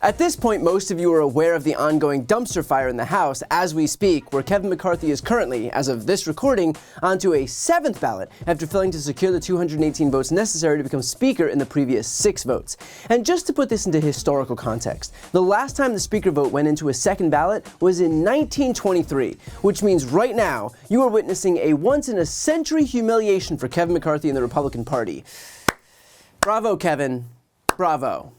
At this point, most of you are aware of the ongoing dumpster fire in the House as we speak, where Kevin McCarthy is currently, as of this recording, onto a 7th ballot after failing to secure the 218 votes necessary to become Speaker in the previous 6 votes. And just to put this into historical context, the last time the Speaker vote went into a second ballot was in 1923, which means right now you are witnessing a once-in-a-century humiliation for Kevin McCarthy and the Republican Party. Bravo, Kevin. Bravo.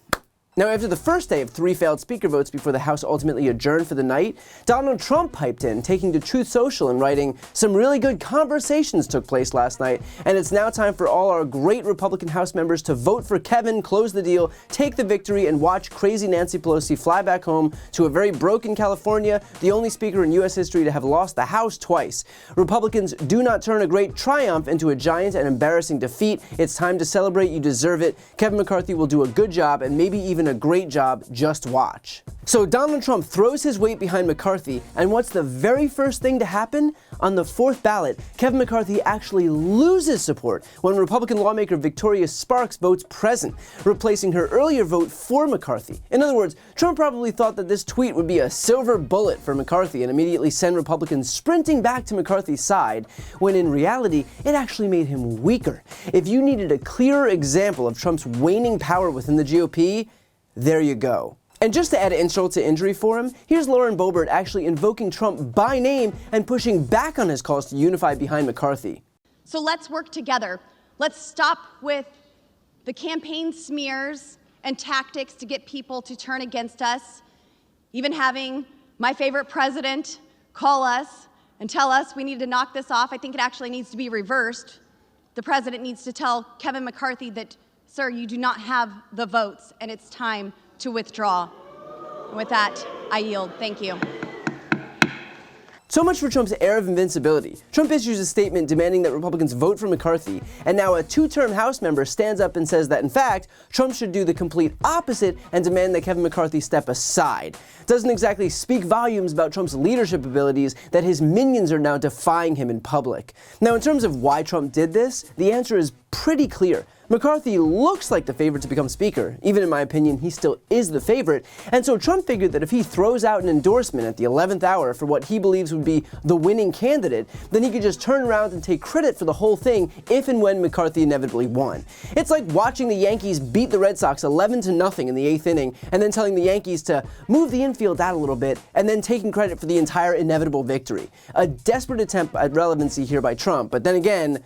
Now, after the first day of 3 failed Speaker votes before the House ultimately adjourned for the night, Donald Trump piped in, taking to Truth Social and writing, "Some really good conversations took place last night, and it's now time for all our great Republican House members to vote for Kevin, close the deal, take the victory, and watch crazy Nancy Pelosi fly back home to a very broken California, the only Speaker in U.S. history to have lost the House twice. Republicans, do not turn a great triumph into a giant and embarrassing defeat. It's time to celebrate. You deserve it. Kevin McCarthy will do a good job, and maybe even a great job. Just watch." So Donald Trump throws his weight behind McCarthy, and what's the very first thing to happen? On the 4th ballot, Kevin McCarthy actually loses support when Republican lawmaker Victoria Sparks votes present, replacing her earlier vote for McCarthy. In other words, Trump probably thought that this tweet would be a silver bullet for McCarthy and immediately send Republicans sprinting back to McCarthy's side, when in reality, it actually made him weaker. If you needed a clearer example of Trump's waning power within the GOP, there you go. And just to add insult to injury for him, here's Lauren Boebert actually invoking Trump by name and pushing back on his calls to unify behind McCarthy. So let's work together. Let's stop with the campaign smears and tactics to get people to turn against us. Even having my favorite president call us and tell us we need to knock this off. I think it actually needs to be reversed. The president needs to tell Kevin McCarthy that, "Sir, you do not have the votes, and it's time to withdraw." And with that, I yield. Thank you. So much for Trump's air of invincibility. Trump issues a statement demanding that Republicans vote for McCarthy, and now a 2-term House member stands up and says that, in fact, Trump should do the complete opposite and demand that Kevin McCarthy step aside. Doesn't exactly speak volumes about Trump's leadership abilities that his minions are now defying him in public. Now, in terms of why Trump did this, the answer is pretty clear. McCarthy looks like the favorite to become Speaker. Even in my opinion, he still is the favorite. And so Trump figured that if he throws out an endorsement at the 11th hour for what he believes would be the winning candidate, then he could just turn around and take credit for the whole thing if and when McCarthy inevitably won. It's like watching the Yankees beat the Red Sox 11-0 in the 8th inning and then telling the Yankees to move the infield out a little bit and then taking credit for the entire inevitable victory. A desperate attempt at relevancy here by Trump, but then again,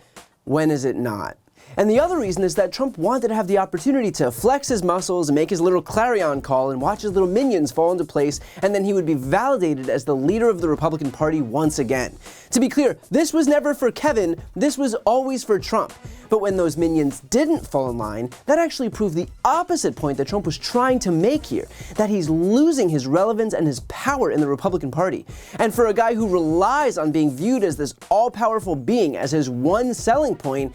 when is it not? And the other reason is that Trump wanted to have the opportunity to flex his muscles and make his little clarion call and watch his little minions fall into place, and then he would be validated as the leader of the Republican Party once again. To be clear, this was never for Kevin, this was always for Trump. But when those minions didn't fall in line, that actually proved the opposite point that Trump was trying to make here, that he's losing his relevance and his power in the Republican Party. And for a guy who relies on being viewed as this all-powerful being as his one selling point,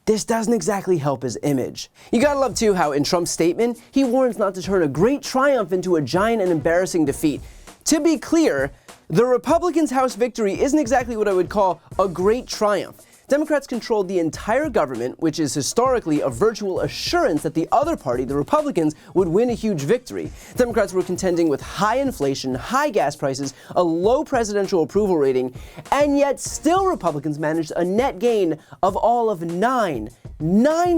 this doesn't exactly help his image. You gotta love too how in Trump's statement, he warns not to turn a great triumph into a giant and embarrassing defeat. To be clear, the Republicans' House victory isn't exactly what I would call a great triumph. Democrats controlled the entire government, which is historically a virtual assurance that the other party, the Republicans, would win a huge victory. Democrats were contending with high inflation, high gas prices, a low presidential approval rating, and yet still Republicans managed a net gain of all of 9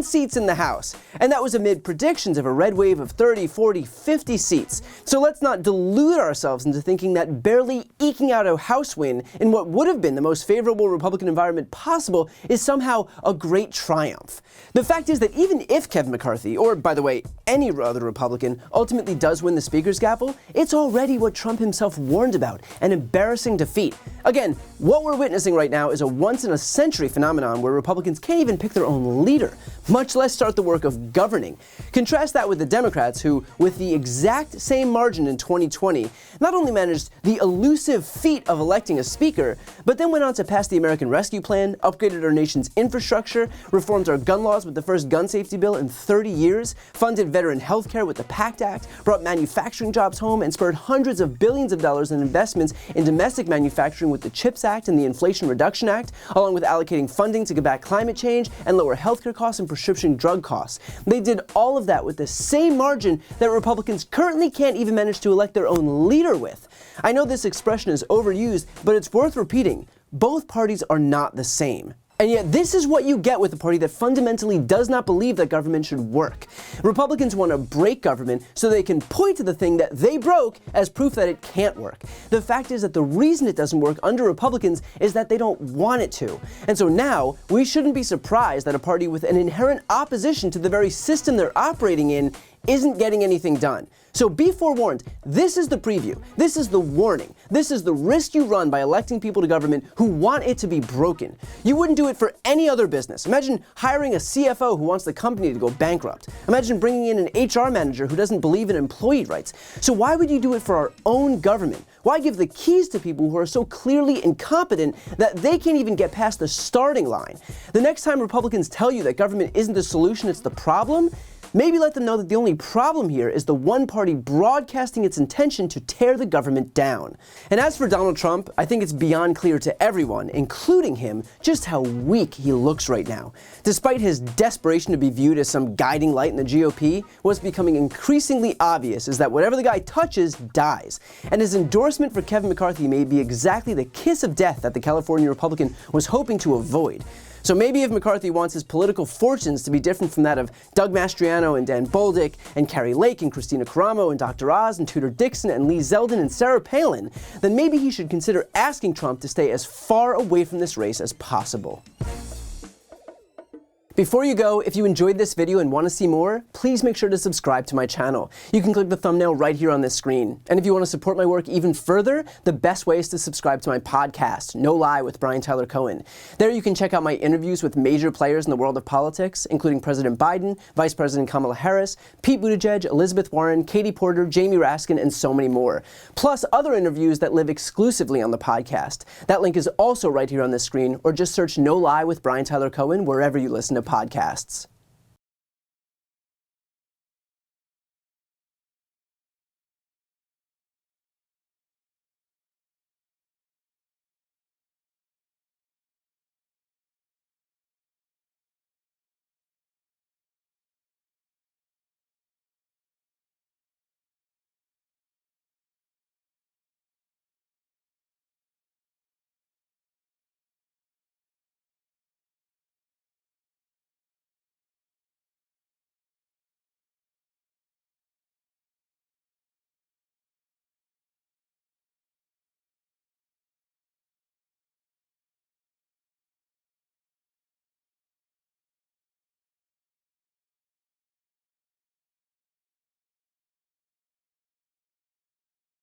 seats in the House. And that was amid predictions of a red wave of 30, 40, 50 seats. So let's not delude ourselves into thinking that barely eking out a House win in what would have been the most favorable Republican environment possible is somehow a great triumph. The fact is that even if Kevin McCarthy, or by the way, any other Republican, ultimately does win the Speaker's gavel, it's already what Trump himself warned about, an embarrassing defeat. Again, what we're witnessing right now is a once-in-a-century phenomenon where Republicans can't even pick their own leader, much less start the work of governing. Contrast that with the Democrats who, with the exact same margin in 2020, not only managed the elusive feat of electing a Speaker, but then went on to pass the American Rescue Plan, upgraded upgraded our nation's infrastructure, reformed our gun laws with the first gun safety bill in 30 years, funded veteran health care with the PACT Act, brought manufacturing jobs home, and spurred hundreds of billions of dollars in investments in domestic manufacturing with the CHIPS Act and the Inflation Reduction Act, along with allocating funding to combat climate change and lower healthcare costs and prescription drug costs. They did all of that with the same margin that Republicans currently can't even manage to elect their own leader with. I know this expression is overused, but it's worth repeating. Both parties are not the same. And yet this is what you get with a party that fundamentally does not believe that government should work. Republicans want to break government so they can point to the thing that they broke as proof that it can't work. The fact is that the reason it doesn't work under Republicans is that they don't want it to. And so now, we shouldn't be surprised that a party with an inherent opposition to the very system they're operating in isn't getting anything done. So be forewarned, this is the preview, this is the warning, this is the risk you run by electing people to government who want it to be broken. You wouldn't do it for any other business. Imagine hiring a CFO who wants the company to go bankrupt. Imagine bringing in an HR manager who doesn't believe in employee rights. So why would you do it for our own government? Why give the keys to people who are so clearly incompetent that they can't even get past the starting line? The next time Republicans tell you that government isn't the solution, it's the problem, maybe let them know that the only problem here is the one party broadcasting its intention to tear the government down. And as for Donald Trump, I think it's beyond clear to everyone, including him, just how weak he looks right now. Despite his desperation to be viewed as some guiding light in the GOP, what's becoming increasingly obvious is that whatever the guy touches dies. And his endorsement for Kevin McCarthy may be exactly the kiss of death that the California Republican was hoping to avoid. So maybe if McCarthy wants his political fortunes to be different from that of Doug Mastriano and Dan Bolduc and Carrie Lake and Christina Caramo and Dr. Oz and Tudor Dixon and Lee Zeldin and Sarah Palin, then maybe he should consider asking Trump to stay as far away from this race as possible. Before you go, if you enjoyed this video and want to see more, please make sure to subscribe to my channel. You can click the thumbnail right here on this screen. And if you want to support my work even further, the best way is to subscribe to my podcast, No Lie with Brian Tyler Cohen. There you can check out my interviews with major players in the world of politics, including President Biden, Vice President Kamala Harris, Pete Buttigieg, Elizabeth Warren, Katie Porter, Jamie Raskin, and so many more. Plus other interviews that live exclusively on the podcast. That link is also right here on this screen, or just search No Lie with Brian Tyler Cohen wherever you listen to podcasts.